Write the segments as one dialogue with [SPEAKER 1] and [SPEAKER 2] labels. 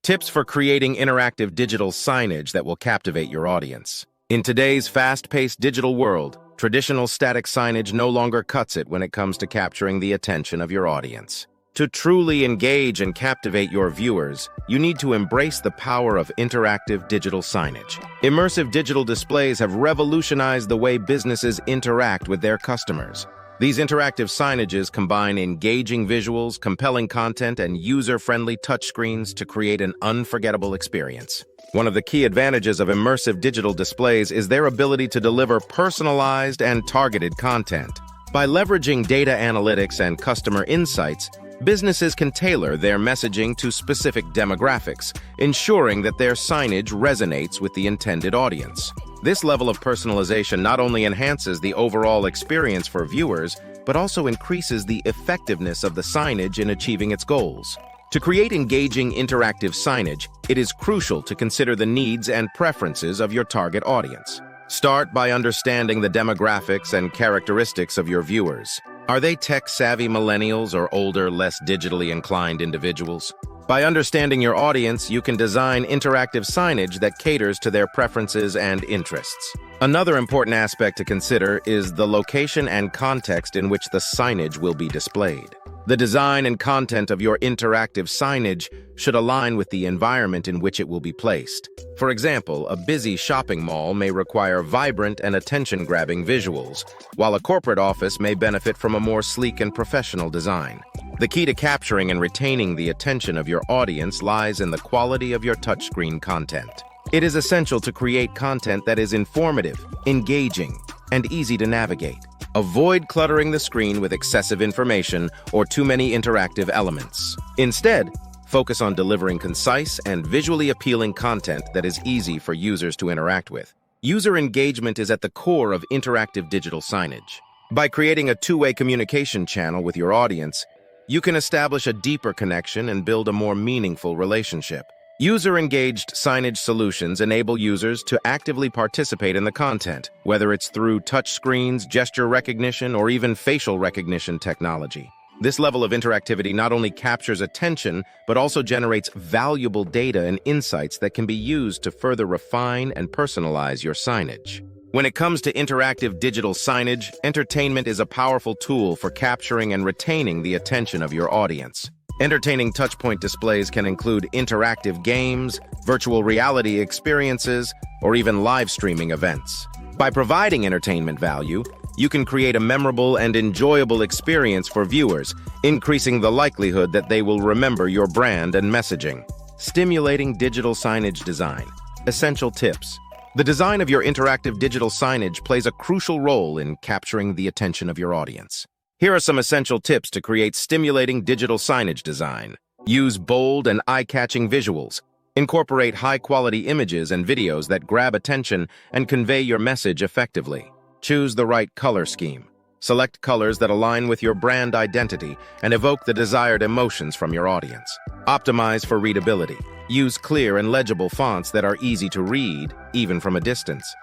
[SPEAKER 1] Tips for creating interactive digital signage that will captivate your audience. In today's fast-paced digital world, traditional static signage no longer cuts it when it comes to capturing the attention of your audience. To truly engage and captivate your viewers, you need to embrace the power of interactive digital signage. Immersive digital displays have revolutionized the way businesses interact with their customers. These interactive signages combine engaging visuals, compelling content, and user-friendly touchscreens to create an unforgettable experience. One of the key advantages of immersive digital displays is their ability to deliver personalized and targeted content. By leveraging data analytics and customer insights, businesses can tailor their messaging to specific demographics, ensuring that their signage resonates with the intended audience. This level of personalization not only enhances the overall experience for viewers, but also increases the effectiveness of the signage in achieving its goals. To create engaging interactive signage, it is crucial to consider the needs and preferences of your target audience. Start by understanding the demographics and characteristics of your viewers. Are they tech-savvy millennials or older, less digitally inclined individuals? By understanding your audience, you can design interactive signage that caters to their preferences and interests. Another important aspect to consider is the location and context in which the signage will be displayed. The design and content of your interactive signage should align with the environment in which it will be placed. For example, a busy shopping mall may require vibrant and attention-grabbing visuals, while a corporate office may benefit from a more sleek and professional design. The key to capturing and retaining the attention of your audience lies in the quality of your touchscreen content. It is essential to create content that is informative, engaging, and easy to navigate. Avoid cluttering the screen with excessive information or too many interactive elements. Instead, focus on delivering concise and visually appealing content that is easy for users to interact with. User engagement is at the core of interactive digital signage. By creating a two-way communication channel with your audience, you can establish a deeper connection and build a more meaningful relationship. User-engaged signage solutions enable users to actively participate in the content, whether it's through touchscreens, gesture recognition, or even facial recognition technology. This level of interactivity not only captures attention, but also generates valuable data and insights that can be used to further refine and personalize your signage. When it comes to interactive digital signage, entertainment is a powerful tool for capturing and retaining the attention of your audience. Entertaining touchpoint displays can include interactive games, virtual reality experiences, or even live streaming events. By providing entertainment value, you can create a memorable and enjoyable experience for viewers, increasing the likelihood that they will remember your brand and messaging. Stimulating digital signage design. Essential tips. The design of your interactive digital signage plays a crucial role in capturing the attention of your audience. Here are some essential tips to create stimulating digital signage design. Use bold and eye-catching visuals. Incorporate high-quality images and videos that grab attention and convey your message effectively. Choose the right color scheme. Select colors that align with your brand identity and evoke the desired emotions from your audience. Optimize for readability. Use clear and legible fonts that are easy to read, even from a distance.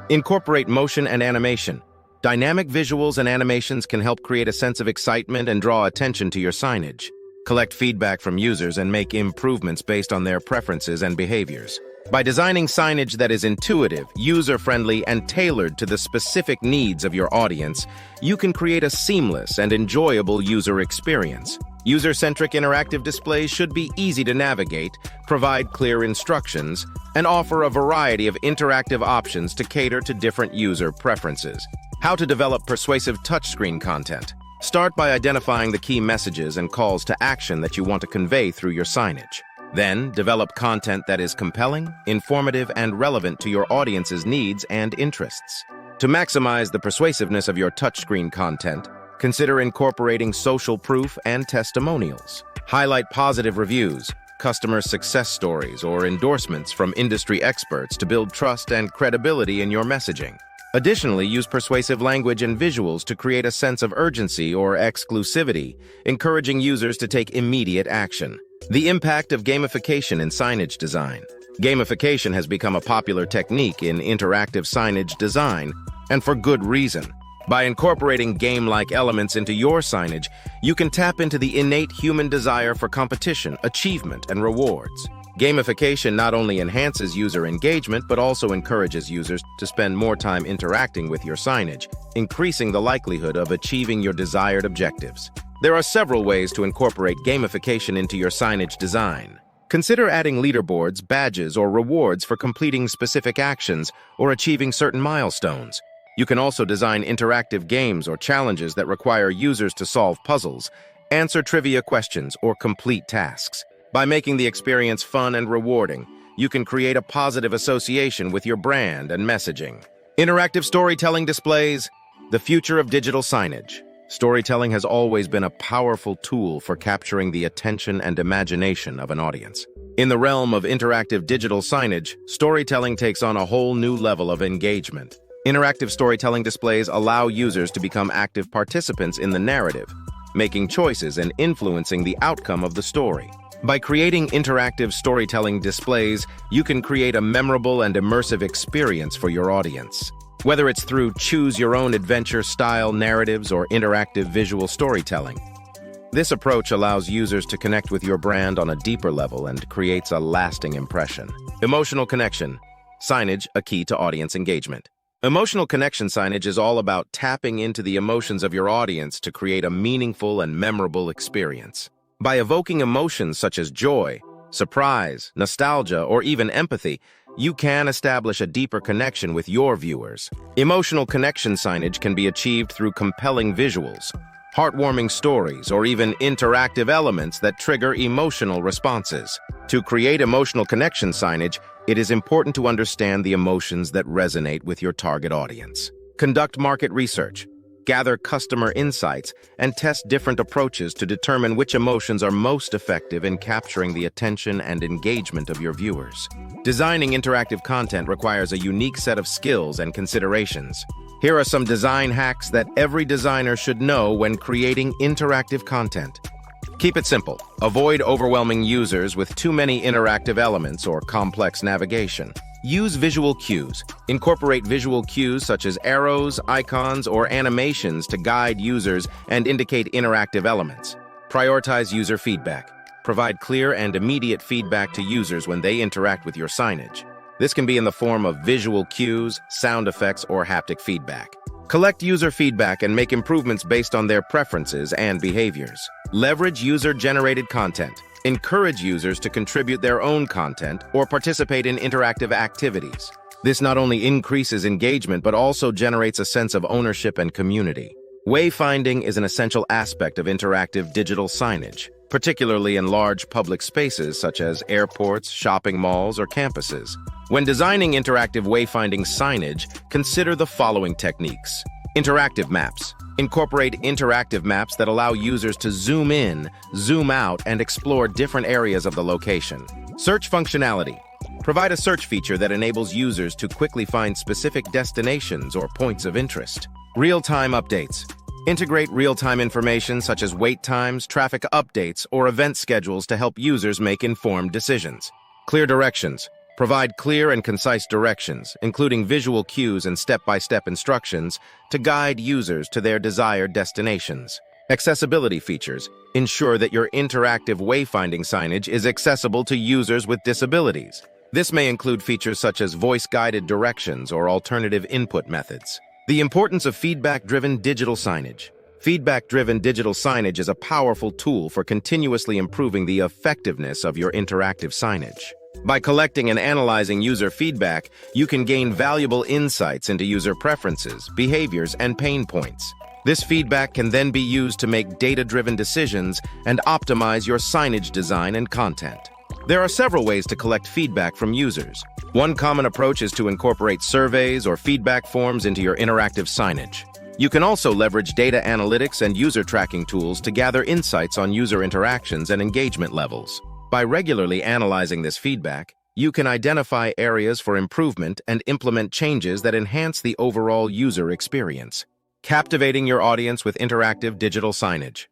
[SPEAKER 1] Incorporate motion and animation. Dynamic visuals and animations can help create a sense of excitement and draw attention to your signage. Collect feedback from users and make improvements based on their preferences and behaviors. By designing signage that is intuitive, user-friendly, and tailored to the specific needs of your audience, you can create a seamless and enjoyable user experience. User-centric interactive displays should be easy to navigate, provide clear instructions, and offer a variety of interactive options to cater to different user preferences. How to develop persuasive touchscreen content. Start by identifying the key messages and calls to action that you want to convey through your signage. Then, develop content that is compelling, informative, and relevant to your audience's needs and interests. To maximize the persuasiveness of your touchscreen content, consider incorporating social proof and testimonials. Highlight positive reviews, customer success stories, or endorsements from industry experts to build trust and credibility in your messaging. Additionally, use persuasive language and visuals to create a sense of urgency or exclusivity, encouraging users to take immediate action. The impact of gamification in signage design. Gamification has become a popular technique in interactive signage design, and for good reason. By incorporating game-like elements into your signage, you can tap into the innate human desire for competition, achievement, and rewards. Gamification not only enhances user engagement but also encourages users to spend more time interacting with your signage, increasing the likelihood of achieving your desired objectives. There are several ways to incorporate gamification into your signage design. Consider adding leaderboards, badges, or rewards for completing specific actions or achieving certain milestones. You can also design interactive games or challenges that require users to solve puzzles, answer trivia questions, or complete tasks. By making the experience fun and rewarding, you can create a positive association with your brand and messaging. Interactive storytelling displays, the future of digital signage. Storytelling has always been a powerful tool for capturing the attention and imagination of an audience. In the realm of interactive digital signage, storytelling takes on a whole new level of engagement. Interactive storytelling displays allow users to become active participants in the narrative, making choices and influencing the outcome of the story. By creating interactive storytelling displays, you can create a memorable and immersive experience for your audience. Whether it's through choose-your-own-adventure style narratives or interactive visual storytelling, this approach allows users to connect with your brand on a deeper level and creates a lasting impression. Emotional connection. Signage, a key to audience engagement. Emotional connection signage is all about tapping into the emotions of your audience to create a meaningful and memorable experience. By evoking emotions such as joy, surprise, nostalgia, or even empathy, you can establish a deeper connection with your viewers. Emotional connection signage can be achieved through compelling visuals, heartwarming stories, or even interactive elements that trigger emotional responses. To create emotional connection signage, it is important to understand the emotions that resonate with your target audience. Conduct market research, gather customer insights, and test different approaches to determine which emotions are most effective in capturing the attention and engagement of your viewers. Designing interactive content requires a unique set of skills and considerations. Here are some design hacks that every designer should know when creating interactive content. Keep it simple. Avoid overwhelming users with too many interactive elements or complex navigation. Use visual cues. Incorporate visual cues such as arrows, icons, or animations to guide users and indicate interactive elements. Prioritize user feedback. Provide clear and immediate feedback to users when they interact with your signage. This can be in the form of visual cues, sound effects, or haptic feedback. Collect user feedback and make improvements based on their preferences and behaviors. Leverage user-generated content. Encourage users to contribute their own content or participate in interactive activities. This not only increases engagement but also generates a sense of ownership and community. Wayfinding is an essential aspect of interactive digital signage, particularly in large public spaces such as airports, shopping malls, or campuses. When designing interactive wayfinding signage, consider the following techniques. Interactive maps. Incorporate interactive maps that allow users to zoom in, zoom out, and explore different areas of the location. Search functionality. Provide a search feature that enables users to quickly find specific destinations or points of interest. Real-time updates. Integrate real-time information such as wait times, traffic updates, or event schedules to help users make informed decisions. Clear directions. Provide clear and concise directions, including visual cues and step-by-step instructions, to guide users to their desired destinations. Accessibility features. Ensure that your interactive wayfinding signage is accessible to users with disabilities. This may include features such as voice-guided directions or alternative input methods. The importance of feedback-driven digital signage. Feedback-driven digital signage is a powerful tool for continuously improving the effectiveness of your interactive signage. By collecting and analyzing user feedback, you can gain valuable insights into user preferences, behaviors, and pain points. This feedback can then be used to make data-driven decisions and optimize your signage design and content. There are several ways to collect feedback from users. One common approach is to incorporate surveys or feedback forms into your interactive signage. You can also leverage data analytics and user tracking tools to gather insights on user interactions and engagement levels. By regularly analyzing this feedback, you can identify areas for improvement and implement changes that enhance the overall user experience. Captivating your audience with interactive digital signage.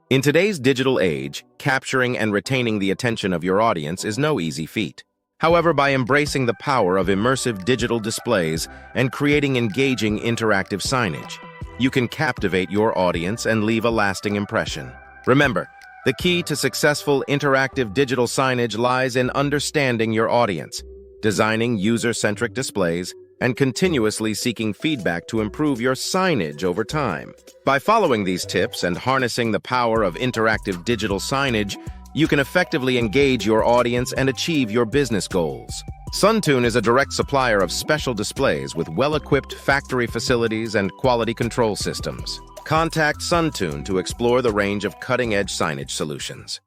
[SPEAKER 1] In today's digital age, capturing and retaining the attention of your audience is no easy feat. However, by embracing the power of immersive digital displays and creating engaging interactive signage, you can captivate your audience and leave a lasting impression. Remember, The key to successful interactive digital signage lies in understanding your audience, designing user-centric displays, and continuously seeking feedback to improve your signage over time. By following these tips and harnessing the power of interactive digital signage, you can effectively engage your audience and achieve your business goals. Suntune is a direct supplier of special displays with well-equipped factory facilities and quality control systems. Contact Suntune to explore the range of cutting-edge signage solutions.